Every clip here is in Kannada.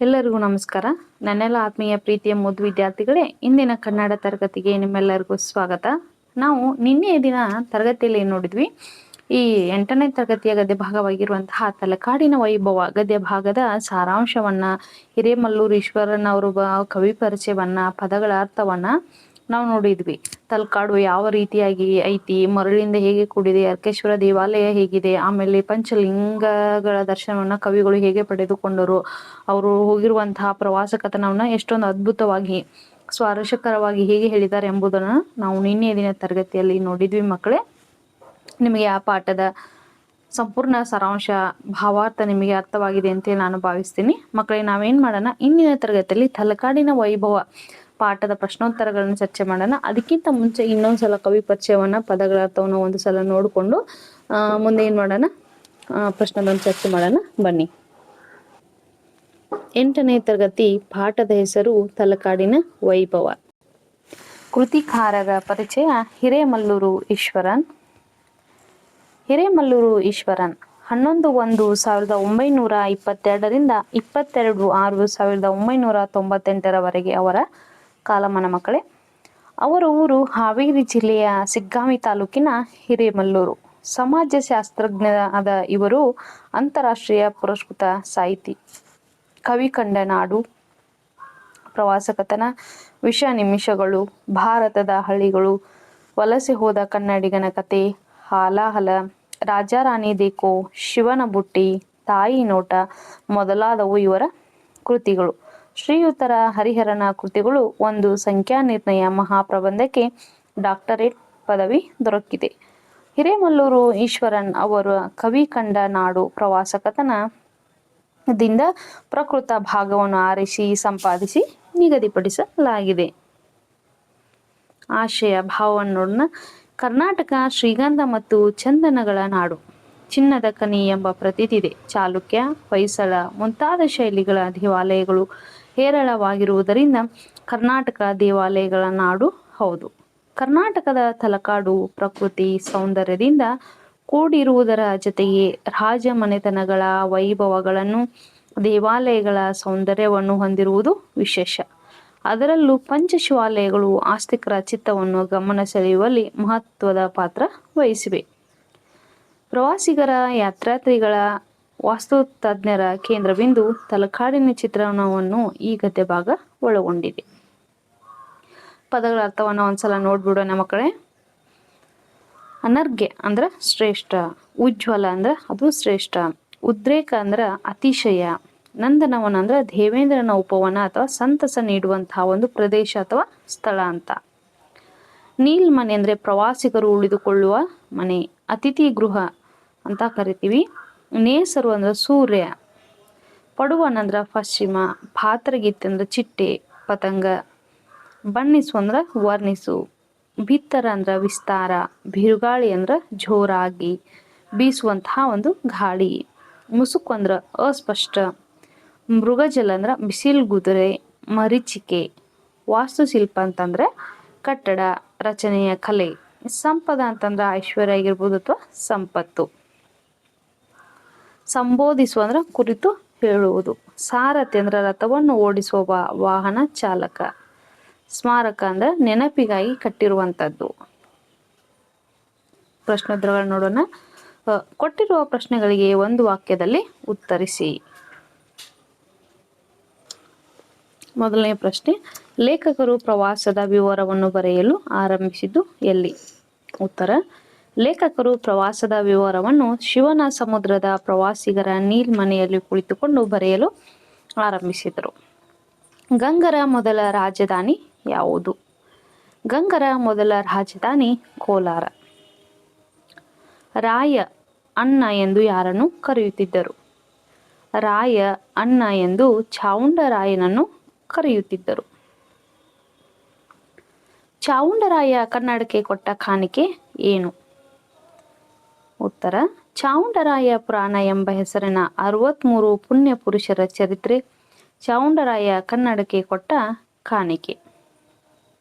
ಎಲ್ಲರಿಗೂ ನಮಸ್ಕಾರ. ನನ್ನೆಲ್ಲ ಆತ್ಮೀಯ ಪ್ರೀತಿಯ ವಿದ್ಯಾರ್ಥಿಗಳೇ, ಇಂದಿನ ಕನ್ನಡ ತರಗತಿಗೆ ನಿಮ್ಮೆಲ್ಲರಿಗೂ ಸ್ವಾಗತ. ನಾವು ನಿನ್ನೆಯ ದಿನ ತರಗತಿಯಲ್ಲಿ ಏನು ನೋಡಿದ್ವಿ, ಈ 8ನೇ ತರಗತಿಯ ಗದ್ಯ ಭಾಗವಾಗಿರುವಂತಹ ತಲಕಾಡಿನ ವೈಭವ ಗದ್ಯ ಭಾಗದ ಸಾರಾಂಶವನ್ನ, ಹಿರೇಮಲ್ಲೂರು ಈಶ್ವರನ್ ಅವರು ಕವಿ ಪರಿಚಯವನ್ನ, ಪದಗಳ ಅರ್ಥವನ್ನ ನಾವು ನೋಡಿದ್ವಿ. ತಲಕಾಡು ಯಾವ ರೀತಿಯಾಗಿ ಐತಿ, ಮರಳಿಂದ ಹೇಗೆ ಕೂಡಿದೆ, ಅರ್ಕೇಶ್ವರ ದೇವಾಲಯ ಹೇಗಿದೆ, ಆಮೇಲೆ ಪಂಚಲಿಂಗಗಳ ದರ್ಶನವನ್ನ ಕವಿಗಳು ಹೇಗೆ ಪಡೆದುಕೊಂಡರು, ಅವರು ಹೋಗಿರುವಂತಹ ಪ್ರವಾಸ ಕಥನವನ್ನ ಎಷ್ಟೊಂದು ಅದ್ಭುತವಾಗಿ ಸ್ವಾರಸ್ಯಕರವಾಗಿ ಹೇಗೆ ಹೇಳಿದ್ದಾರೆ ಎಂಬುದನ್ನ ನಾವು ನಿನ್ನೆಯ ದಿನ ತರಗತಿಯಲ್ಲಿ ನೋಡಿದ್ವಿ ಮಕ್ಕಳೇ. ನಿಮಗೆ ಆ ಪಾಠದ ಸಂಪೂರ್ಣ ಸಾರಾಂಶ, ಭಾವಾರ್ಥ ನಿಮಗೆ ಅರ್ಥವಾಗಿದೆ ಅಂತ ನಾನು ಭಾವಿಸ್ತೀನಿ ಮಕ್ಕಳೇ. ನಾವೇನ್ ಮಾಡೋಣ, ಇಂದಿನ ತರಗತಿಯಲ್ಲಿ ತಲಕಾಡಿನ ವೈಭವ ಪಾಠದ ಪ್ರಶ್ನೋತ್ತರಗಳನ್ನು ಚರ್ಚೆ ಮಾಡೋಣ. ಅದಕ್ಕಿಂತ ಮುಂಚೆ ಇನ್ನೊಂದ್ಸಲ ಕವಿ ಪರಿಚಯವನ್ನ, ಪದಗಳ ಅರ್ಥವನ್ನು ಒಂದು ಸಲ ನೋಡಿಕೊಂಡು ಮುಂದೆ ಏನ್ ಮಾಡೋಣ, ಪ್ರಶ್ನೆಗಳನ್ನು ಚರ್ಚೆ ಮಾಡೋಣ ಬನ್ನಿ. 8ನೇ ತರಗತಿ ಪಾಠದ ಹೆಸರು ತಲಕಾಡಿನ ವೈಭವ. ಕೃತಿಕಾರರ ಪರಿಚಯ: ಹಿರೇಮಲ್ಲೂರು ಈಶ್ವರನ್. ಹಿರೇಮಲ್ಲೂರು ಈಶ್ವರನ್ 11/1/1922 22/6/1998 ಅವರ ಕಾಲಮಾನ ಮಕ್ಕಳೇ. ಅವರ ಊರು ಹಾವೇರಿ ಜಿಲ್ಲೆಯ ಸಿಗ್ಗಾಂವಿ ತಾಲೂಕಿನ ಹಿರೇಮಲ್ಲೂರು. ಸಮಾಜಶಾಸ್ತ್ರಜ್ಞರಾದ ಇವರು ಅಂತಾರಾಷ್ಟ್ರೀಯ ಪುರಸ್ಕೃತ ಸಾಹಿತಿ. ಕವಿ ಕಂಡ ನಾಡು, ಪ್ರವಾಸ ಕಥನ, ವಿಷ ನಿಮಿಷಗಳು, ಭಾರತದ ಹಳ್ಳಿಗಳು, ವಲಸೆ ಹೋದ ಕನ್ನಡಿಗನ ಕತೆ, ಹಾಲಾಹಲ, ರಾಜಾರಾಣಿ ದೇಕೋ, ಶಿವನ ಬುಟ್ಟಿ, ತಾಯಿ ನೋಟ ಮೊದಲಾದವು ಇವರ ಕೃತಿಗಳು. ಶ್ರೀಯುತರ ಹರಿಹರನ ಕೃತಿಗಳು ಒಂದು ಸಂಖ್ಯಾ ನಿರ್ಣಯ ಮಹಾಪ್ರಬಂಧಕ್ಕೆ ಡಾಕ್ಟರೇಟ್ ಪದವಿ ದೊರಕಿದೆ. ಹಿರೇಮಲ್ಲೂರು ಈಶ್ವರನ್ ಅವರ ಕವಿ ಕಂಡ ನಾಡು ಪ್ರವಾಸ ಕಥನದಿಂದ ಪ್ರಕೃತ ಭಾಗವನ್ನು ಆರಿಸಿ ಸಂಪಾದಿಸಿ ನಿಗದಿಪಡಿಸಲಾಗಿದೆ. ಆಶಯ ಭಾವವನ್ನು ನೋಡೋಣ. ಕರ್ನಾಟಕ ಶ್ರೀಗಂಧ ಮತ್ತು ಚಂದನಗಳ ನಾಡು, ಚಿನ್ನದ ಖನಿ ಎಂಬ ಪ್ರತೀತಿದೆ. ಚಾಲುಕ್ಯ, ಹೊಯ್ಸಳ ಮುಂತಾದ ಶೈಲಿಗಳ ದೇವಾಲಯಗಳು ಹೇರಳವಾಗಿರುವುದರಿಂದ ಕರ್ನಾಟಕ ದೇವಾಲಯಗಳ ನಾಡು ಹೌದು. ಕರ್ನಾಟಕದ ತಲಕಾಡು ಪ್ರಕೃತಿ ಸೌಂದರ್ಯದಿಂದ ಕೂಡಿರುವುದರ ಜೊತೆಗೆ ರಾಜಮನೆತನಗಳ ವೈಭವಗಳನ್ನು, ದೇವಾಲಯಗಳ ಸೌಂದರ್ಯವನ್ನು ಹೊಂದಿರುವುದು ವಿಶೇಷ. ಅದರಲ್ಲೂ ಪಂಚಶಿವಾಲಯಗಳು ಆಸ್ತಿಕರ ಚಿತ್ತವನ್ನು ಗಮನ ಸೆಳೆಯುವಲ್ಲಿ ಮಹತ್ವದ ಪಾತ್ರ ವಹಿಸಿವೆ. ಪ್ರವಾಸಿಗರ, ಯಾತ್ರಾರ್ಥಿಗಳ, ವಾಸ್ತುತಜ್ಞರ ಕೇಂದ್ರಬಿಂದು ತಲಕಾಡಿನ ಚಿತ್ರಣವನ್ನು ಈ ಗದ್ಯ ಭಾಗ ಒಳಗೊಂಡಿದೆ. ಪದಗಳ ಅರ್ಥವನ್ನು ಒಂದ್ಸಲ ನೋಡ್ಬಿಡೋಣ ಮಕ್ಕಳೇ. ಅನರ್ಘ್ಯ ಅಂದ್ರ ಶ್ರೇಷ್ಠ, ಉಜ್ವಲ ಅಂದ್ರ ಅದು ಶ್ರೇಷ್ಠ, ಉದ್ರೇಕ ಅಂದ್ರ ಅತಿಶಯ, ನಂದನವನ ಅಂದ್ರ ದೇವೇಂದ್ರನ ಉಪವನ ಅಥವಾ ಸಂತಸ ನೀಡುವಂತಹ ಒಂದು ಪ್ರದೇಶ ಅಥವಾ ಸ್ಥಳ ಅಂತ. ನೀಲ್ಮನೆ ಅಂದ್ರೆ ಪ್ರವಾಸಿಗರು ಉಳಿದುಕೊಳ್ಳುವ ಮನೆ, ಅತಿಥಿ ಗೃಹ ಅಂತ ಕರಿತೀವಿ. ನೇಸರು ಅಂದ್ರ ಸೂರ್ಯ, ಪಡುವನ್ ಅಂದ್ರ ಪಶ್ಚಿಮ, ಪಾತ್ರಗೀತೆ ಅಂದ್ರ ಚಿಟ್ಟೆ, ಪತಂಗ, ಬಣ್ಣಿಸು ಅಂದ್ರ ವರ್ಣಿಸು, ಬಿತ್ತರ ಅಂದ್ರ ವಿಸ್ತಾರ, ಬಿರುಗಾಳಿ ಅಂದ್ರ ಜೋರಾಗಿ ಬೀಸುವಂತಹ ಒಂದು ಗಾಳಿ, ಮುಸುಕು ಅಂದ್ರ ಅಸ್ಪಷ್ಟ, ಮೃಗಜಲ ಅಂದ್ರ ಬಿಸಿಲ್ಗುದುರೆ, ಮರೀಚಿಕೆ. ವಾಸ್ತುಶಿಲ್ಪ ಅಂತಂದ್ರೆ ಕಟ್ಟಡ ರಚನೆಯ ಕಲೆ, ಸಂಪದ ಅಂತಂದ್ರ ಐಶ್ವರ್ಯ ಆಗಿರ್ಬೋದು ಅಥವಾ ಸಂಪತ್ತು. ಸಂಬೋಧಿಸುವ ಅಂದ್ರ ಕುರಿತು ಹೇಳುವುದು. ಸಾರಥಿ ಅಂದ್ರ ರಥವನ್ನು ಓಡಿಸುವ ವಾಹನ ಚಾಲಕ. ಸ್ಮಾರಕ ಅಂದ್ರ ನೆನಪಿಗಾಗಿ ಕಟ್ಟಿರುವಂತದ್ದು. ಪ್ರಶ್ನೋತ್ತರಗಳು ನೋಡೋಣ. ಕೊಟ್ಟಿರುವ ಪ್ರಶ್ನೆಗಳಿಗೆ ಒಂದು ವಾಕ್ಯದಲ್ಲಿ ಉತ್ತರಿಸಿ. ಮೊದಲನೇ ಪ್ರಶ್ನೆ, ಲೇಖಕರು ಪ್ರವಾಸದ ವಿವರವನ್ನು ಬರೆಯಲು ಆರಂಭಿಸಿದ್ದು ಎಲ್ಲಿ? ಉತ್ತರ, ಲೇಖಕರು ಪ್ರವಾಸದ ವಿವರವನ್ನು ಶಿವನ ಸಮುದ್ರದ ಪ್ರವಾಸಿಗರ ನೀಲ್ಮನೆಯಲ್ಲಿ ಕುಳಿತುಕೊಂಡು ಬರೆಯಲು ಆರಂಭಿಸಿದರು. ಗಂಗರ ಮೊದಲ ರಾಜಧಾನಿ ಯಾವುದು? ಗಂಗರ ಮೊದಲ ರಾಜಧಾನಿ ಕೋಲಾರ. ರಾಯ ಅಣ್ಣ ಎಂದು ಯಾರನ್ನು ಕರೆಯುತ್ತಿದ್ದರು? ರಾಯ ಅಣ್ಣ ಎಂದು ಚಾವುಂಡರಾಯನನ್ನು ಕರೆಯುತ್ತಿದ್ದರು. ಚಾವುಂಡರಾಯ ಕನ್ನಡಕ್ಕೆ ಕೊಟ್ಟ ಕಾಣಿಕೆ ಏನು? ಉತ್ತರ, ಚಾವುಂಡರಾಯ ಪುರಾಣ ಎಂಬ ಹೆಸರಿನ 63 ಪುಣ್ಯ ಪುರುಷರ ಚರಿತ್ರೆ ಚಾವುಂಡರಾಯ ಕನ್ನಡಕ್ಕೆ ಕೊಟ್ಟ ಕಾಣಿಕೆ.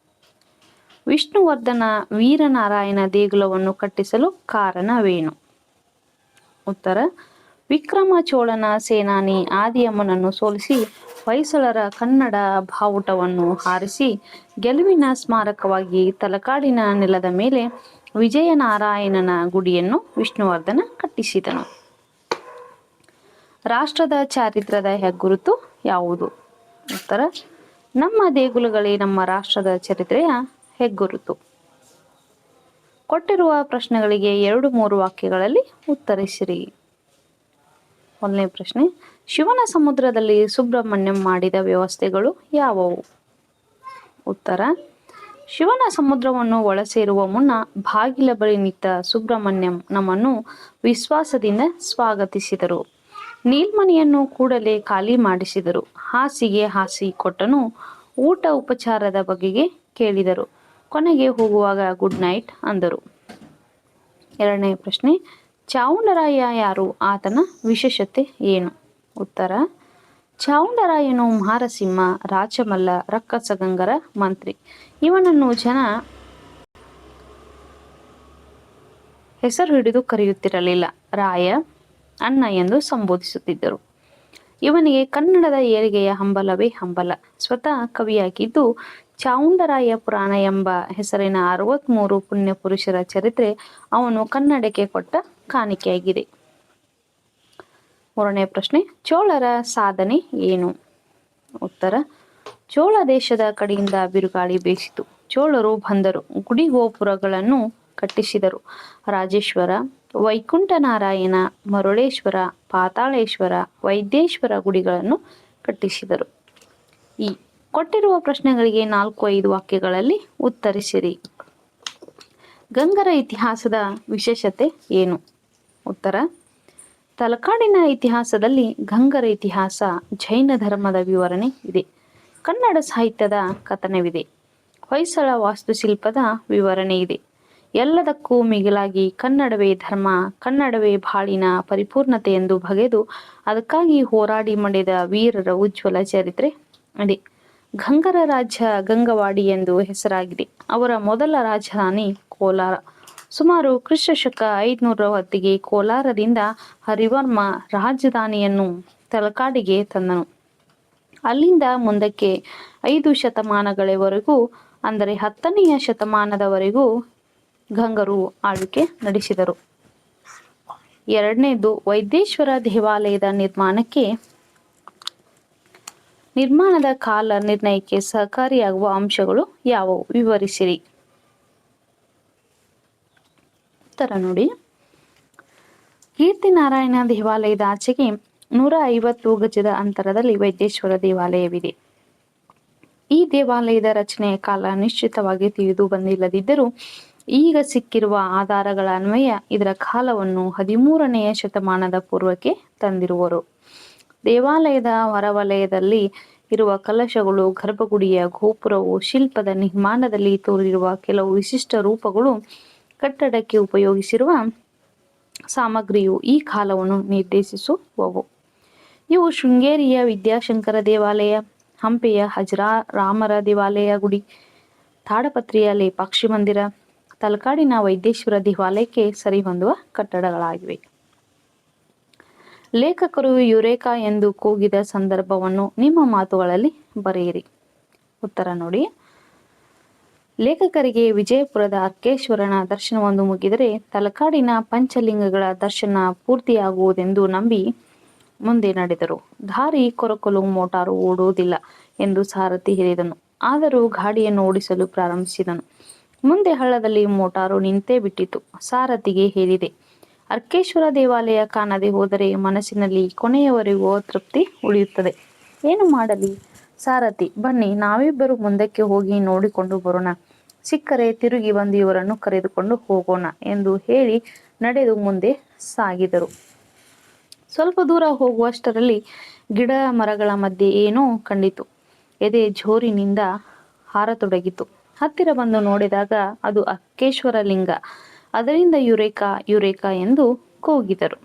ವಿಷ್ಣುವರ್ಧನ ವೀರನಾರಾಯಣ ದೇಗುಲವನ್ನು ಕಟ್ಟಿಸಲು ಕಾರಣವೇನು? ಉತ್ತರ, ವಿಕ್ರಮ ಚೋಳನ ಸೇನಾನಿ ಆದಿಯಮ್ಮನನ್ನು ಸೋಲಿಸಿ ಹೊಯ್ಸಳರ ಕನ್ನಡ ಬಾವುಟವನ್ನು ಹಾರಿಸಿ ಗೆಲುವಿನ ಸ್ಮಾರಕವಾಗಿ ತಲಕಾಡಿನ ನೆಲದ ಮೇಲೆ ವಿಜಯನಾರಾಯಣನ ಗುಡಿಯನ್ನು ವಿಷ್ಣುವರ್ಧನ ಕಟ್ಟಿಸಿದನು. ರಾಷ್ಟ್ರದ ಚಾರಿತ್ರ್ಯದ ಹೆಗ್ಗುರುತು ಯಾವುದು? ಉತ್ತರ: ನಮ್ಮ ದೇಗುಲಗಳೇ ನಮ್ಮ ರಾಷ್ಟ್ರದ ಚರಿತ್ರೆಯ ಹೆಗ್ಗುರುತು. ಕೊಟ್ಟಿರುವ ಪ್ರಶ್ನೆಗಳಿಗೆ 2-3 ವಾಕ್ಯಗಳಲ್ಲಿ ಉತ್ತರಿಸಿರಿ. ಮೊದಲನೇ ಪ್ರಶ್ನೆ: ಶಿವನ ಸಮುದ್ರದಲ್ಲಿ ಸುಬ್ರಹ್ಮಣ್ಯಂ ಮಾಡಿದ ವ್ಯವಸ್ಥೆಗಳು ಯಾವುವು? ಉತ್ತರ: ಶಿವನ ಸಮುದ್ರವನ್ನು ಒಳಸೇರುವ ಮುನ್ನ ಬಾಗಿಲ ಬಳಿ ನಿಂತ ಸುಬ್ರಹ್ಮಣ್ಯಂ ನಮ್ಮನ್ನು ವಿಶ್ವಾಸದಿಂದ ಸ್ವಾಗತಿಸಿದರು. ನೀಲ್ಮಣಿಯನ್ನು ಕೂಡಲೇ ಖಾಲಿ ಮಾಡಿಸಿದರು. ಹಾಸಿಗೆ ಹಾಸಿ ಕೊಟ್ಟನು. ಊಟ ಉಪಚಾರದ ಬಗೆಗೆ ಕೇಳಿದರು. ಕೊನೆಗೆ ಹೋಗುವಾಗ ಗುಡ್ ನೈಟ್ ಅಂದರು. ಎರಡನೇ ಪ್ರಶ್ನೆ: ಚಾವುಂಡರಾಯ ಯಾರು? ಆತನ ವಿಶೇಷತೆ ಏನು? ಉತ್ತರ: ಚಾವುಂಡರಾಯನು ಮಹಾರಸಿಂಹ, ರಾಚಮಲ್ಲ, ರಕ್ಕಸಗಂಗರ ಮಂತ್ರಿ. ಇವನನ್ನು ಜನ ಹೆಸರು ಹಿಡಿದು ಕರೆಯುತ್ತಿರಲಿಲ್ಲ. ರಾಯ, ಅಣ್ಣ ಎಂದು ಸಂಬೋಧಿಸುತ್ತಿದ್ದರು. ಇವನಿಗೆ ಕನ್ನಡದ ಏಳಿಗೆಯ ಹಂಬಲವೇ ಹಂಬಲ. ಸ್ವತಃ ಕವಿಯಾಗಿದ್ದು ಚಾವುಂಡರಾಯ ಪುರಾಣ ಎಂಬ ಹೆಸರಿನ 63 ಪುಣ್ಯ ಪುರುಷರ ಚರಿತ್ರೆ ಅವನು ಕನ್ನಡಕ್ಕೆ ಕೊಟ್ಟ ಕಾಣಿಕೆಯಾಗಿದೆ. ಮೂರನೇ ಪ್ರಶ್ನೆ: ಚೋಳರ ಸಾಧನೆ ಏನು? ಉತ್ತರ: ಚೋಳ ದೇಶದ ಕಡೆಯಿಂದ ಬಿರುಗಾಳಿ ಬೀಸಿತು. ಚೋಳರು ಬಂದರು. ಗುಡಿ ಗೋಪುರಗಳನ್ನು ಕಟ್ಟಿಸಿದರು. ರಾಜೇಶ್ವರ, ವೈಕುಂಠನಾರಾಯಣ, ಮರುಳೇಶ್ವರ, ಪಾತಾಳೇಶ್ವರ, ವೈದ್ಯೇಶ್ವರ ಗುಡಿಗಳನ್ನು ಕಟ್ಟಿಸಿದರು. ಈ ಕೊಟ್ಟಿರುವ ಪ್ರಶ್ನೆಗಳಿಗೆ 4-5 ವಾಕ್ಯಗಳಲ್ಲಿ ಉತ್ತರಿಸಿರಿ. ಗಂಗರ ಇತಿಹಾಸದ ವಿಶೇಷತೆ ಏನು? ಉತ್ತರ: ತಲಕಾಡಿನ ಇತಿಹಾಸದಲ್ಲಿ ಗಂಗರ ಇತಿಹಾಸ, ಜೈನ ಧರ್ಮದ ವಿವರಣೆ ಇದೆ. ಕನ್ನಡ ಸಾಹಿತ್ಯದ ಕಥನವಿದೆ. ಹೊಯ್ಸಳ ವಾಸ್ತುಶಿಲ್ಪದ ವಿವರಣೆ ಇದೆ. ಎಲ್ಲದಕ್ಕೂ ಮಿಗಿಲಾಗಿ ಕನ್ನಡವೇ ಧರ್ಮ, ಕನ್ನಡವೇ ಬಾಳಿನ ಪರಿಪೂರ್ಣತೆ ಎಂದು ಬಗೆದು ಅದಕ್ಕಾಗಿ ಹೋರಾಡಿ ಮಡಿದ ವೀರರ ಉಜ್ವಲ ಚರಿತ್ರೆ ಇದೆ. ಗಂಗರ ರಾಜ್ಯ ಗಂಗವಾಡಿ ಎಂದು ಹೆಸರಾಗಿದೆ. ಅವರ ಮೊದಲ ರಾಜಧಾನಿ ಕೋಲಾರ. ಸುಮಾರು ಕ್ರಿಸ್ತಶಕ 500ರ ಹೊತ್ತಿಗೆ ಕೋಲಾರದಿಂದ ಹರಿವರ್ಮ ರಾಜಧಾನಿಯನ್ನು ತಲಕಾಡಿಗೆ ತಂದನು. ಅಲ್ಲಿಂದ ಮುಂದಕ್ಕೆ 5 ಶತಮಾನಗಳವರೆಗೂ, ಅಂದರೆ 10ನೆಯ ಶತಮಾನದವರೆಗೂ ಗಂಗರು ಆಳ್ವಿಕೆ ನಡೆಸಿದರು. ಎರಡನೇದು, ವೈದ್ಯೇಶ್ವರ ದೇವಾಲಯದ ನಿರ್ಮಾಣದ ಕಾಲ ನಿರ್ಣಯಕ್ಕೆ ಸಹಕಾರಿಯಾಗುವ ಅಂಶಗಳು ಯಾವುವು? ವಿವರಿಸಿರಿ. ಉತ್ತರ ನೋಡಿ: ಕೀರ್ತಿನಾರಾಯಣ ದೇವಾಲಯದ ಆಚೆಗೆ 150 ಗಜದ ಅಂತರದಲ್ಲಿ ವೈದ್ಯೇಶ್ವರ ದೇವಾಲಯವಿದೆ. ಈ ದೇವಾಲಯದ ರಚನೆಯ ಕಾಲ ನಿಶ್ಚಿತವಾಗಿ ತಿಳಿದು ಬಂದಿಲ್ಲದಿದ್ದರೂ ಈಗ ಸಿಕ್ಕಿರುವ ಆಧಾರಗಳ ಅನ್ವಯ ಇದರ ಕಾಲವನ್ನು 13ನೆಯ ಶತಮಾನದ ಪೂರ್ವಕ್ಕೆ ತಂದಿರುವರು. ದೇವಾಲಯದ ಹೊರವಲಯದಲ್ಲಿ ಇರುವ ಕಲಶಗಳು, ಗರ್ಭಗುಡಿಯ ಗೋಪುರವು, ಶಿಲ್ಪದ ನಿರ್ಮಾಣದಲ್ಲಿ ತೋರಿರುವ ಕೆಲವು ವಿಶಿಷ್ಟ ರೂಪಗಳು, ಕಟ್ಟಡಕ್ಕೆ ಉಪಯೋಗಿಸಿರುವ ಸಾಮಗ್ರಿಯು ಈ ಕಾಲವನ್ನು ನಿರ್ದೇಶಿಸುವವು. ಇವು ಶೃಂಗೇರಿಯ ವಿದ್ಯಾಶಂಕರ ದೇವಾಲಯ, ಹಂಪೆಯ ರಾಮರ ದೇವಾಲಯ ಗುಡಿ, ತಾಡಪತ್ರಿಯ ಲೇಪಾಕ್ಷಿ ಮಂದಿರ, ತಲಕಾಡಿನ ವೈದ್ಯೇಶ್ವರ ದೇವಾಲಯಕ್ಕೆ ಸರಿಹೊಂದುವ ಕಟ್ಟಡಗಳಾಗಿವೆ. ಲೇಖಕರು ಯುರೇಕಾ ಎಂದು ಕೂಗಿದ ಸಂದರ್ಭವನ್ನು ನಿಮ್ಮ ಮಾತುಗಳಲ್ಲಿ ಬರೆಯಿರಿ. ಉತ್ತರ ನೋಡಿ: ಲೇಖಕರಿಗೆ ವಿಜಯಪುರದ ಅರ್ಕೇಶ್ವರನ ದರ್ಶನವೊಂದು ಮುಗಿದರೆ ತಲಕಾಡಿನ ಪಂಚಲಿಂಗಗಳ ದರ್ಶನ ಪೂರ್ತಿಯಾಗುವುದೆಂದು ನಂಬಿ ಮುಂದೆ ನಡೆದರು. ದಾರಿ ಕೊರಕಲು ಮೋಟಾರು ಓಡುವುದಿಲ್ಲ ಎಂದು ಸಾರಥಿ ಹೇಳಿದನು. ಆದರೂ ಗಾಡಿಯನ್ನು ಓಡಿಸಲು ಪ್ರಾರಂಭಿಸಿದನು. ಮುಂದೆ ಹಳ್ಳದಲ್ಲಿ ಮೋಟಾರು ನಿಂತೇ ಬಿಟ್ಟಿತು. ಸಾರಥಿಗೆ ಹೇಳಿದೆ, ಅರ್ಕೇಶ್ವರ ದೇವಾಲಯ ಕಾಣದೆ ಹೋದರೆ ಮನಸ್ಸಿನಲ್ಲಿ ಕೊನೆಯವರೆಗೂ ಅತೃಪ್ತಿ ಉಳಿಯುತ್ತದೆ. ಏನು ಮಾಡಲಿ? ಸಾರಥಿ, ಬನ್ನಿ ನಾವಿಬ್ಬರು ಮುಂದಕ್ಕೆ ಹೋಗಿ ನೋಡಿಕೊಂಡು ಬರೋಣ. ಸಿಕ್ಕರೆ ತಿರುಗಿ ಬಂದು ಇವರನ್ನು ಕರೆದುಕೊಂಡು ಹೋಗೋಣ ಎಂದು ಹೇಳಿ ನಡೆದು ಮುಂದೆ ಸಾಗಿದರು. ಸ್ವಲ್ಪ ದೂರ ಹೋಗುವಷ್ಟರಲ್ಲಿ ಗಿಡ ಮರಗಳ ಮಧ್ಯೆ ಏನೋ ಕಂಡಿತು. ಎದೆ ಜೋರಿನಿಂದ ಹಾರತೊಡಗಿತು. ಹತ್ತಿರ ಬಂದು ನೋಡಿದಾಗ ಅದು ಅರ್ಕೇಶ್ವರ ಲಿಂಗ. ಅದರಿಂದ ಯುರೇಕಾ ಯುರೇಕಾ ಎಂದು ಕೂಗಿದರು.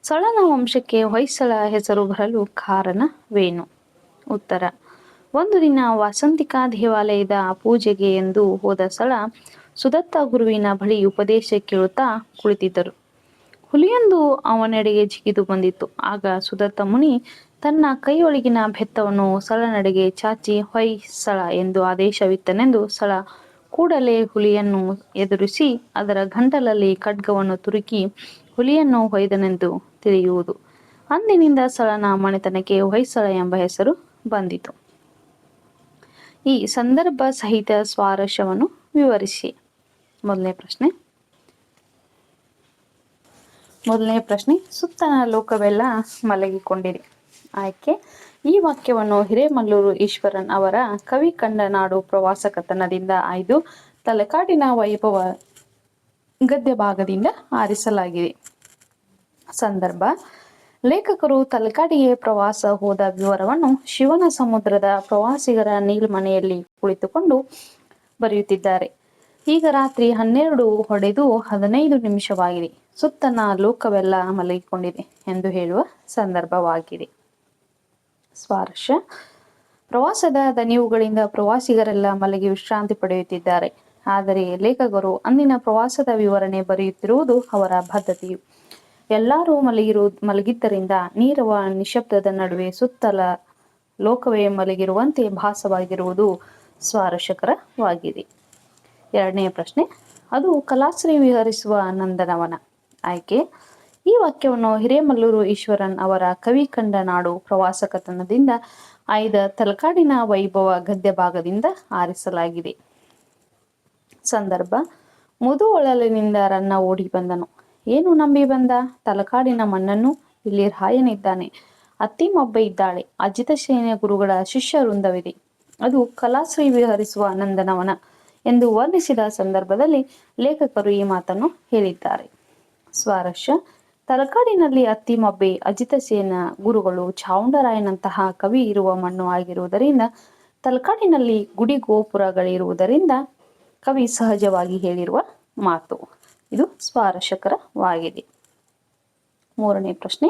ಸಳನ ವಂಶಕ್ಕೆ ಹೊಯ್ಸಳ ಹೆಸರು ಬರಲು ಕಾರಣವೇನು? ಉತ್ತರ: ಒಂದು ದಿನ ವಾಸಂತಿಕಾ ದೇವಾಲಯದ ಪೂಜೆಗೆ ಎಂದು ಹೋದ ಸಳ ಸುದತ್ತ ಗುರುವಿನ ಬಳಿ ಉಪದೇಶ ಕೇಳುತ್ತಾ ಕುಳಿತಿದ್ದರು. ಹುಲಿಯೊಂದು ಅವನೆಡೆಗೆ ಜಿಗಿದು ಬಂದಿತ್ತು. ಆಗ ಸುದತ್ತ ಮುನಿ ತನ್ನ ಕೈಯೊಳಗಿನ ಬೆತ್ತವನ್ನು ಸಳನಡೆಗೆ ಚಾಚಿ ಹೊಯ್ ಸಳ ಎಂದು ಆದೇಶವಿತ್ತನೆಂದು ಸಳ ಕೂಡಲೇ ಹುಲಿಯನ್ನು ಎದುರಿಸಿ ಅದರ ಗಂಟಲಲ್ಲಿ ಖಡ್ಗವನ್ನು ತುರುಕಿ ಹುಲಿಯನ್ನು ಹೊಯ್ದನೆಂದು ತಿಳಿಯುವುದು. ಅಂದಿನಿಂದ ಸಳನ ಮನೆತನಕ್ಕೆ ಹೊಯ್ಸಳ ಎಂಬ ಹೆಸರು ಬಂದಿತು. ಈ ಸಂದರ್ಭ ಸಹಿತ ಸ್ವಾರಸ್ಯವನ್ನು ವಿವರಿಸಿ. ಮೊದಲನೇ ಪ್ರಶ್ನೆ ಸುತ್ತನ ಲೋಕವೆಲ್ಲ ಮಲಗಿಕೊಂಡಿದೆ. ಆಯ್ಕೆ ಈ ವಾಕ್ಯವನ್ನು ಹಿರೇಮಲ್ಲೂರು ಈಶ್ವರನ್ ಅವರ ಕವಿ ಕಂಡ ನಾಡು ಪ್ರವಾಸ ಕಥನದಿಂದ ಆಯ್ದು ತಲಕಾಡಿನ ವೈಭವ ಗದ್ಯ ಭಾಗದಿಂದ ಆರಿಸಲಾಗಿದೆ. ಸಂದರ್ಭ ಲೇಖಕರು ತಲಕಾಡಿಗೆ ಪ್ರವಾಸ ಹೋದ ವಿವರವನ್ನು ಶಿವನ ಸಮುದ್ರದ ಪ್ರವಾಸಿಗರ ನೀಲ್ಮನೆಯಲ್ಲಿ ಕುಳಿತುಕೊಂಡು ಬರೆಯುತ್ತಿದ್ದಾರೆ. ಈಗ ರಾತ್ರಿ 12 ಹೊಡೆದು 15 ನಿಮಿಷವಾಗಿದೆ. ಸುತ್ತನ ಲೋಕವೆಲ್ಲ ಮಲಗಿಕೊಂಡಿದೆ ಎಂದು ಹೇಳುವ ಸಂದರ್ಭವಾಗಿದೆ. ಸ್ವಾರಸ್ಯ ಪ್ರವಾಸದ ದಣಿವುಗಳಿಂದ ಪ್ರವಾಸಿಗರೆಲ್ಲ ಮಲಗಿ ವಿಶ್ರಾಂತಿ ಪಡೆಯುತ್ತಿದ್ದಾರೆ. ಆದರೆ ಲೇಖಕರು ಅಂದಿನ ಪ್ರವಾಸದ ವಿವರಣೆ ಬರೆಯುತ್ತಿರುವುದು ಅವರ ಬದ್ಧತೆಯು. ಎಲ್ಲರೂ ಮಲಗಿದ್ದರಿಂದ ನೀರವ ನಿಶಬ್ದದ ನಡುವೆ ಸುತ್ತಲ ಲೋಕವೇ ಮಲಗಿರುವಂತೆ ಭಾಸವಾಗಿರುವುದು ಸ್ವಾರಸ್ಯಕರವಾಗಿದೆ. ಎರಡನೆಯ ಪ್ರಶ್ನೆ ಅದು ಕಲಾಶ್ರೀ ವಿಹರಿಸುವ ನಂದನವನ. ಆಯ್ಕೆ ಈ ವಾಕ್ಯವನ್ನು ಹಿರೇಮಲ್ಲೂರು ಈಶ್ವರನ್ ಅವರ ಕವಿ ಕಂಡ ನಾಡು ಪ್ರವಾಸ ಕಥನದಿಂದ ಆಯ್ದ ತಲಕಾಡಿನ ವೈಭವ ಗದ್ಯ ಭಾಗದಿಂದ ಆರಿಸಲಾಗಿದೆ. ಸಂದರ್ಭ ಮುದುವೊಳಲಿನಿಂದ ರನ್ನ ಓಡಿ ಬಂದನು. ಏನು ನಂಬಿ ಬಂದ? ತಲಕಾಡಿನ ಮಣ್ಣನ್ನು. ಇಲ್ಲಿ ರಾಯನಿದ್ದಾನೆ, ಅತ್ತಿಮಬ್ಬ ಇದ್ದಾಳೆ, ಅಜಿತಸೇನ ಗುರುಗಳ ಶಿಷ್ಯ ವೃಂದವಿದೆ. ಅದು ಕಲಾಶ್ರೀ ವಿಹರಿಸುವ ನಂದನವನ ಎಂದು ವರ್ಣಿಸಿದ ಸಂದರ್ಭದಲ್ಲಿ ಲೇಖಕರು ಈ ಮಾತನ್ನು ಹೇಳಿದ್ದಾರೆ. ಸ್ವಾರಸ್ಯ ತಲಕಾಡಿನಲ್ಲಿ ಅತ್ತಿಮಬ್ಬೆ, ಅಜಿತಸೇನ ಗುರುಗಳು, ಚಾವುಂಡರಾಯನಂತಹ ಕವಿ ಇರುವ ಮಣ್ಣು ಆಗಿರುವುದರಿಂದ ತಲಕಾಡಿನಲ್ಲಿ ಗುಡಿ ಗೋಪುರಗಳಿರುವುದರಿಂದ ಕವಿ ಸಹಜವಾಗಿ ಹೇಳಿರುವ ಮಾತು. ಇದು ಸ್ವಾರಸ್ಯಕರವಾಗಿದೆ. ಮೂರನೇ ಪ್ರಶ್ನೆ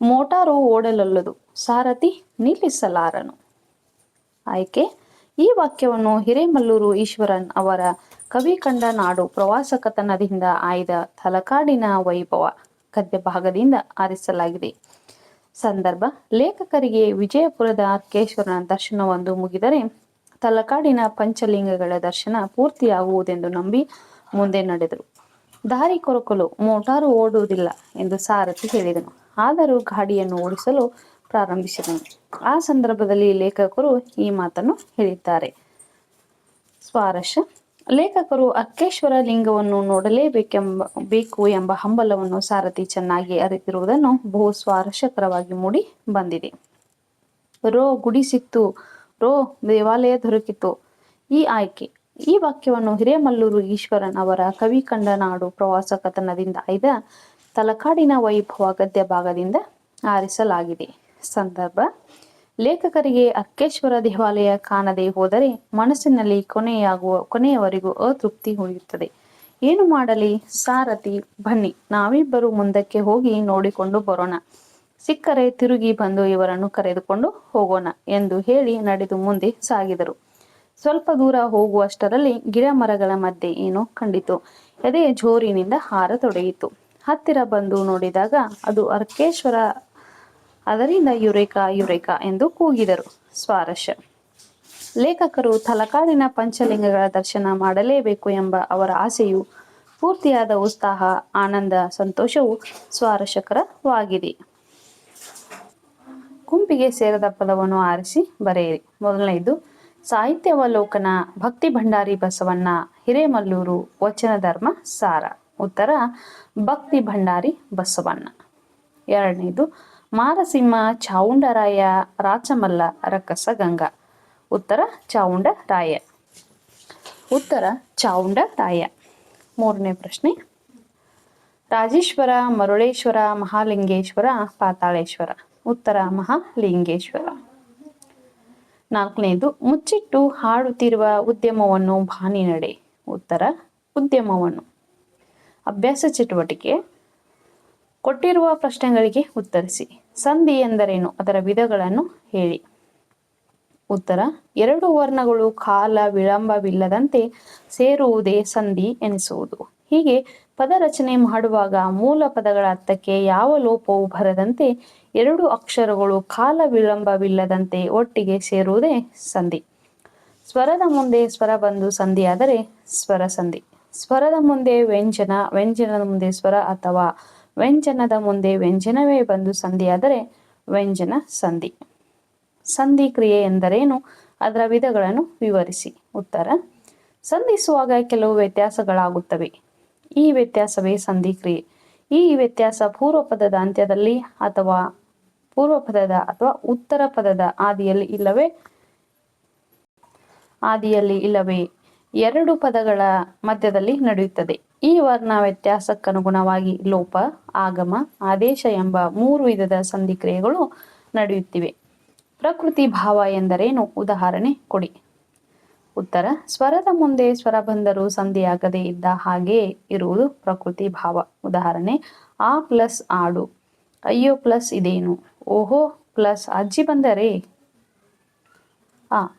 ಮೋಟಾರು ಓಡಲೊಲ್ಲದು, ಸಾರಥಿ ನಿಲ್ಲಿಸಲಾರನು. ಆಯ್ಕೆ ಈ ವಾಕ್ಯವನ್ನು ಹಿರೇಮಲ್ಲೂರು ಈಶ್ವರನ್ ಅವರ ಕವಿ ಕಂಡ ನಾಡು ಪ್ರವಾಸ ಕಥನದಿಂದ ಆಯ್ದ ತಲಕಾಡಿನ ವೈಭವ ಗದ್ಯ ಭಾಗದಿಂದ ಆರಿಸಲಾಗಿದೆ. ಸಂದರ್ಭ ಲೇಖಕರಿಗೆ ವಿಜಯಪುರದ ಅರ್ಕೇಶ್ವರನ ದರ್ಶನವೊಂದು ಮುಗಿದರೆ ತಲಕಾಡಿನ ಪಂಚಲಿಂಗಗಳ ದರ್ಶನ ಪೂರ್ತಿಯಾಗುವುದೆಂದು ನಂಬಿ ಮುಂದೆ ನಡೆದರು. ದಾರಿ ಕೊರಕಲು ಮೋಟಾರು ಓಡುವುದಿಲ್ಲ ಎಂದು ಸಾರಥಿ ಹೇಳಿದನು. ಆದರೂ ಗಾಡಿಯನ್ನು ಓಡಿಸಲು ಪ್ರಾರಂಭಿಸಿದನು. ಆ ಸಂದರ್ಭದಲ್ಲಿ ಲೇಖಕರು ಈ ಮಾತನ್ನು ಹೇಳಿದ್ದಾರೆ. ಸ್ವಾರಸ್ಯ ಲೇಖಕರು ಅರ್ಕೇಶ್ವರ ಲಿಂಗವನ್ನು ಬೇಕು ಎಂಬ ಹಂಬಲವನ್ನು ಸಾರಥಿ ಚೆನ್ನಾಗಿ ಅರಿತಿರುವುದನ್ನು ಬಹು ಸ್ವಾರಸ್ಯಕರವಾಗಿ ಮೂಡಿ ಬಂದಿದೆ. ರೋ ಗುಡಿ ಸಿಕ್ತು, ರೋ ದೇವಾಲಯ ದೊರಕಿತು. ಈ ಆಯ್ಕೆ ಈ ವಾಕ್ಯವನ್ನು ಹಿರೇಮಲ್ಲೂರು ಈಶ್ವರನ್ ಅವರ ಕವಿ ಕಂಡ ನಾಡು ಪ್ರವಾಸ ಕಥನದಿಂದ ಆಯ್ದ ತಲಕಾಡಿನ ವೈಭವ ಗದ್ಯ ಭಾಗದಿಂದ ಆರಿಸಲಾಗಿದೆ. ಸಂದರ್ಭ ಲೇಖಕರಿಗೆ ಅರ್ಕೇಶ್ವರ ದೇವಾಲಯ ಕಾಣದೆ ಹೋದರೆ ಮನಸ್ಸಿನಲ್ಲಿ ಕೊನೆಯವರೆಗೂ ಅತೃಪ್ತಿ ಉಳಿಯುತ್ತದೆ. ಏನು ಮಾಡಲಿ? ಸಾರಥಿ ಬನ್ನಿ, ನಾವಿಬ್ಬರು ಮುಂದಕ್ಕೆ ಹೋಗಿ ನೋಡಿಕೊಂಡು ಬರೋಣ, ಸಿಕ್ಕರೆ ತಿರುಗಿ ಬಂದು ಇವರನ್ನು ಕರೆದುಕೊಂಡು ಹೋಗೋಣ ಎಂದು ಹೇಳಿ ನಡೆದು ಮುಂದೆ ಸಾಗಿದರು. ಸ್ವಲ್ಪ ದೂರ ಹೋಗುವಷ್ಟರಲ್ಲಿ ಗಿಡ ಮರಗಳ ಮಧ್ಯೆ ಏನೋ ಕಂಡಿತು. ಎದೆ ಜೋರಿನಿಂದ ಹಾರತೊಡಗಿತು. ಹತ್ತಿರ ಬಂದು ನೋಡಿದಾಗ ಅದು ಅರ್ಕೇಶ್ವರ. ಅದರಿಂದ ಯುರೇಕಾ ಯುರೇಕಾ ಎಂದು ಕೂಗಿದರು. ಸ್ವಾರಸ್ಯ ಲೇಖಕರು ತಲಕಾಡಿನ ಪಂಚಲಿಂಗಗಳ ದರ್ಶನ ಮಾಡಲೇಬೇಕು ಎಂಬ ಅವರ ಆಸೆಯು ಪೂರ್ತಿಯಾದ ಉತ್ಸಾಹ, ಆನಂದ, ಸಂತೋಷವು ಸ್ವಾರಸ್ಯಕರವಾಗಿದೆ. ಗುಂಪಿಗೆ ಸೇರದ ಪದವನ್ನು ಆರಿಸಿ ಬರೆಯಿರಿ. ಮೊದಲನೆಯದು ಸಾಹಿತ್ಯಾವಲೋಕನ, ಭಕ್ತಿ ಭಂಡಾರಿ ಬಸವಣ್ಣ, ಹಿರೇಮಲ್ಲೂರು, ವಚನ ಧರ್ಮ ಸಾರ. ಉತ್ತರ ಭಕ್ತಿ ಭಂಡಾರಿ ಬಸವಣ್ಣ. ಎರಡನೇದು ಮಾರಸಿಂಹ, ಚಾವುಂಡರಾಯ, ರಾಚಮಲ್ಲ, ರಕ್ಕಸ ಗಂಗಾ. ಉತ್ತರ ಚಾವುಂಡರಾಯ. ಉತ್ತರ ಚಾವುಂಡರಾಯ. ಮೂರನೇ ಪ್ರಶ್ನೆ ರಾಜೇಶ್ವರ, ಮರುಳೇಶ್ವರ, ಮಹಾಲಿಂಗೇಶ್ವರ, ಪಾತಾಳೇಶ್ವರ. ಉತ್ತರ ಮಹಾಲಿಂಗೇಶ್ವರ. ನಾಲ್ಕನೇದು ಮುಚ್ಚಿಟ್ಟು ಹಾಡುತ್ತಿರುವ ಉದ್ಯಮವನ್ನು ಬಾನಿ ನಡೆ. ಉತ್ತರ ಉದ್ಯಮವನ್ನು. ಅಭ್ಯಾಸ ಚಟುವಟಿಕೆ ಕೊಟ್ಟಿರುವ ಪ್ರಶ್ನೆಗಳಿಗೆ ಉತ್ತರಿಸಿ. ಸಂಧಿ ಎಂದರೇನು? ಅದರ ವಿಧಗಳನ್ನು ಹೇಳಿ. ಉತ್ತರ ಎರಡು ವರ್ಣಗಳು ಕಾಲ ವಿಳಂಬವಿಲ್ಲದಂತೆ ಸೇರುವುದೇ ಸಂಧಿ ಎನಿಸುವುದು. ಹೀಗೆ ಪದ ರಚನೆ ಮಾಡುವಾಗ ಮೂಲ ಪದಗಳ ಅರ್ಥಕ್ಕೆ ಯಾವ ಲೋಪವೂ ಬರದಂತೆ ಎರಡು ಅಕ್ಷರಗಳು ಕಾಲ ವಿಳಂಬವಿಲ್ಲದಂತೆ ಒಟ್ಟಿಗೆ ಸೇರುವುದೇ ಸಂಧಿ. ಸ್ವರದ ಮುಂದೆ ಸ್ವರ ಬಂದು ಸಂಧಿಯಾದರೆ ಸ್ವರ ಸಂಧಿ. ಸ್ವರದ ಮುಂದೆ ವ್ಯಂಜನ, ವ್ಯಂಜನದ ಮುಂದೆ ಸ್ವರ ಅಥವಾ ವ್ಯಂಜನದ ಮುಂದೆ ವ್ಯಂಜನವೇ ಬಂದು ಸಂಧಿಯಾದರೆ ವ್ಯಂಜನ ಸಂಧಿ. ಸಂಧಿ ಕ್ರಿಯೆ ಎಂದರೇನು? ಅದರ ವಿಧಗಳನ್ನು ವಿವರಿಸಿ. ಉತ್ತರ: ಸಂಧಿಸುವಾಗ ಕೆಲವು ವ್ಯತ್ಯಾಸಗಳಾಗುತ್ತವೆ. ಈ ವ್ಯತ್ಯಾಸವೇ ಸಂಧಿ ಕ್ರಿಯೆ. ಈ ವ್ಯತ್ಯಾಸ ಪೂರ್ವ ಪದದ ಅಂತ್ಯದಲ್ಲಿ ಅಥವಾ ಉತ್ತರ ಪದದ ಆದಿಯಲ್ಲಿ ಇಲ್ಲವೇ ಎರಡು ಪದಗಳ ಮಧ್ಯದಲ್ಲಿ ನಡೆಯುತ್ತದೆ. ಈ ವರ್ಣ ವ್ಯತ್ಯಾಸಕ್ಕನುಗುಣವಾಗಿ ಲೋಪ, ಆಗಮ, ಆದೇಶ ಎಂಬ 3 ವಿಧದ ಸಂಧಿ ಕ್ರಿಯೆಗಳು ನಡೆಯುತ್ತಿವೆ. ಪ್ರಕೃತಿ ಭಾವ ಎಂದರೇನು? ಉದಾಹರಣೆ ಕೊಡಿ. ಉತ್ತರ: ಸ್ವರದ ಮುಂದೆ ಸ್ವರ ಬಂದರೂ ಸಂಧಿಯಾಗದೇ ಇದ್ದ ಹಾಗೆಯೇ ಇರುವುದು ಪ್ರಕೃತಿ ಭಾವ. ಉದಾಹರಣೆ: ಆ ಪ್ಲಸ್ ಆಡು, ಅಯ್ಯೋ ಪ್ಲಸ್ ಇದೇನು, ಓಹೋ ಪ್ಲಸ್ ಅಜ್ಜಿ ಬಂದರೆ.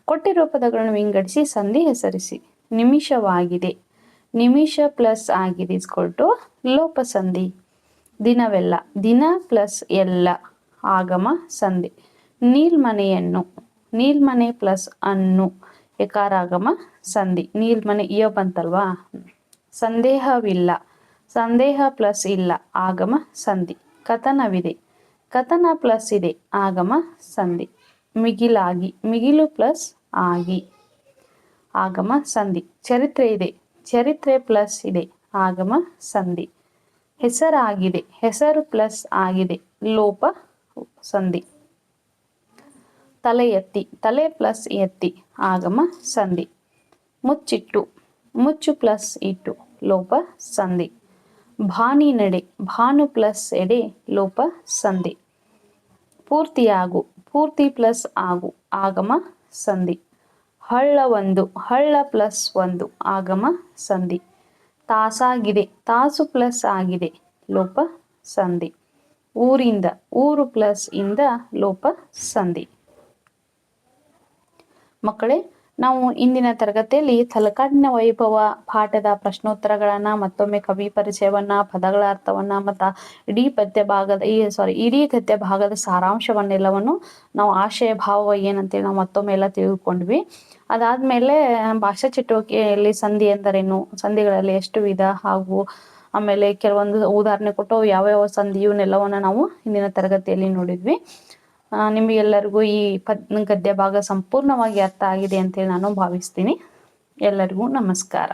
ಕೊಟ್ಟಿರುವ ಪದಗಳನ್ನು ವಿಂಗಡಿಸಿ ಸಂಧಿ ಹೆಸರಿಸಿ. ನಿಮಿಷವಾಗಿದೆ, ನಿಮಿಷ ಪ್ಲಸ್ ಆಗಿದೆ = ಲೋಪ ಸಂಧಿ. ದಿನವೆಲ್ಲ, ದಿನ ಪ್ಲಸ್ ಎಲ್ಲ ಆಗಮ ಸಂಧಿ. ನೀಲ್ಮನೆಯನ್ನು, ನೀಲ್ಮನೆ ಪ್ಲಸ್ ಅನ್ನು ಎಕಾರಾಗಮ ಸಂಧಿ. ನೀಲ್ಮನೆ ಇಯ ಬಂತಲ್ವಾ. ಸಂದೇಹವಿಲ್ಲ, ಸಂದೇಹ ಪ್ಲಸ್ ಇಲ್ಲ ಆಗಮ ಸಂಧಿ. ಕಥನವಿದೆ, ಕಥನ ಪ್ಲಸ್ ಇದೆ ಆಗಮ ಸಂಧಿ. ಮಿಗಿಲಾಗಿ, ಮಿಗಿಲು ಪ್ಲಸ್ ಆಗಿ ಆಗಮ ಸಂಧಿ. ಚರಿತ್ರೆ ಇದೆ, ಚರಿತ್ರೆ ಪ್ಲಸ್ ಇದೆ ಆಗಮ ಸಂಧಿ. ಹೆಸರಾಗಿದೆ, ಹೆಸರು ಪ್ಲಸ್ ಆಗಿದೆ ಲೋಪ ಸಂಧಿ. ತಲೆ ಎತ್ತಿ, ತಲೆ ಪ್ಲಸ್ ಎತ್ತಿ ಆಗಮ ಸಂಧಿ. ಮುಚ್ಚಿಟ್ಟು, ಮುಚ್ಚು ಪ್ಲಸ್ ಇಟ್ಟು ಲೋಪ ಸಂಧಿ. ಭಾನಿ ನಡೆ, ಭಾನು ಪ್ಲಸ್ ಎಡೆ ಲೋಪ ಸಂಧಿ. ಪೂರ್ತಿಯಾಗು, ಪೂರ್ತಿ ಪ್ಲಸ್ ಆಗು ಆಗಮ ಸಂಧಿ. ಹಳ್ಳ ಒಂದು, ಹಳ್ಳ ಪ್ಲಸ್ ಒಂದು ಆಗಮ ಸಂಧಿ. ತಾಸಾಗಿದೆ, ತಾಸು ಪ್ಲಸ್ ಆಗಿದೆ ಲೋಪ ಸಂಧಿ. ಊರಿಂದ, ಊರು ಪ್ಲಸ್ ಇಂದ ಲೋಪ ಸಂಧಿ. ಮಕ್ಕಳೇ, ನಾವು ಇಂದಿನ ತರಗತಿಯಲ್ಲಿ ತಲಕಾಡಿನ ವೈಭವ ಪಾಠದ ಪ್ರಶ್ನೋತ್ತರಗಳನ್ನ, ಮತ್ತೊಮ್ಮೆ ಕವಿ ಪರಿಚಯವನ್ನ, ಪದಗಳ ಅರ್ಥವನ್ನ ಮತ್ತು ಇಡೀ ಗದ್ಯ ಭಾಗದ ಸಾರಾಂಶವನ್ನೆಲ್ಲವನ್ನು ನಾವು ಆಶಯ ಭಾವ ಏನಂತೇಳಿ ನಾವು ಮತ್ತೊಮ್ಮೆ ಎಲ್ಲ ತಿಳ್ಕೊಂಡ್ವಿ. ಅದಾದ್ಮೇಲೆ ಭಾಷಾ ಚಟುವಟಿಕೆಯಲ್ಲಿ ಸಂಧಿ ಎಂದರೇನು, ಸಂಧಿಗಳಲ್ಲಿ ಎಷ್ಟು ವಿಧ, ಹಾಗೂ ಆಮೇಲೆ ಕೆಲವೊಂದು ಉದಾಹರಣೆ ಕೊಟ್ಟು ಯಾವ್ಯಾವ ಸಂಧಿ ಇವನ್ನೆಲ್ಲವನ್ನ ನಾವು ಇಂದಿನ ತರಗತಿಯಲ್ಲಿ ನೋಡಿದ್ವಿ. ನಿಮಗೆಲ್ಲರಿಗೂ ಈ ಗದ್ಯ ಭಾಗ ಸಂಪೂರ್ಣವಾಗಿ ಅರ್ಥ ಆಗಿದೆ ಅಂತೇಳಿ ನಾನು ಭಾವಿಸ್ತೀನಿ. ಎಲ್ಲರಿಗೂ ನಮಸ್ಕಾರ.